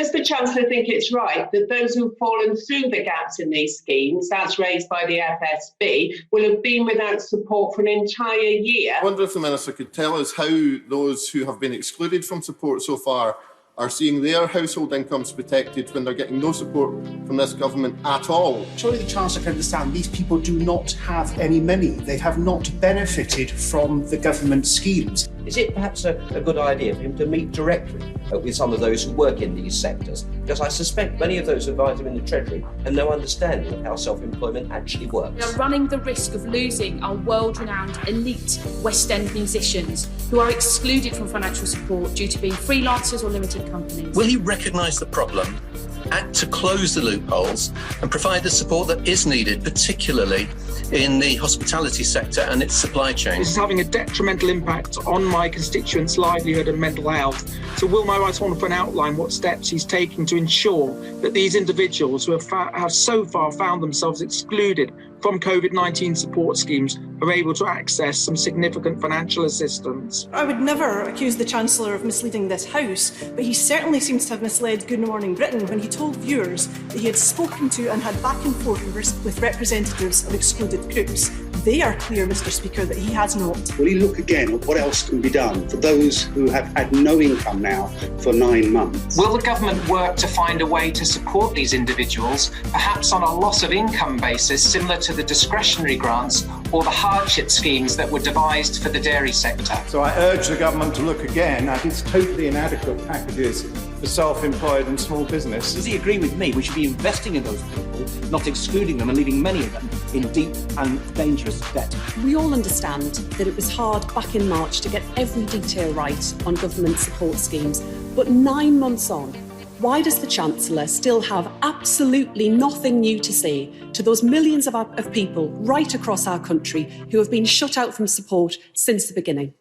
Does the Chancellor think it's right that those who've fallen through the gaps in these schemes, as raised by the FSB, will have been without support for an entire year? I wonder if the Minister could tell us how those who have been excluded from support so far are seeing their household incomes protected when they're getting no support from this government at all. Surely the Chancellor can understand these people do not have any money. They have not benefited from the government schemes. Is it perhaps a good idea for him to meet directly with some of those who work in these sectors? Because I suspect many of those advising in the Treasury have no understanding of how self-employment actually works. We are running the risk of losing our world-renowned elite West End musicians who are excluded from financial support due to being freelancers or limited companies. Will he recognise the problem, act to close the loopholes and provide the support that is needed, particularly in the hospitality sector and its supply chain? This is having a detrimental impact on my constituents' livelihood and mental health. So will my Right Honourable outline what steps he's taking to ensure that these individuals who have so far found themselves excluded from COVID-19 support schemes are able to access some significant financial assistance? I would never accuse the Chancellor of misleading this House, but he certainly seems to have misled Good Morning Britain when he told viewers that he had spoken to and had back and forth with representatives of excluded groups. They are clear, Mr Speaker, that he has not. Will he look again at what else can be done for those who have had no income now for 9 months? Will the government work to find a way to support these individuals, perhaps on a loss of income basis similar to the discretionary grants or the hardship schemes that were devised for the dairy sector? So I urge the government to look again at its totally inadequate packages for self-employed and small business. Does he agree with me we should be investing in those people, not excluding them and leaving many of them in deep and dangerous debt? We all understand that it was hard back in March to get every detail right on government support schemes, but 9 months on, why does the Chancellor still have absolutely nothing new to say to those millions of people right across our country who have been shut out from support since the beginning?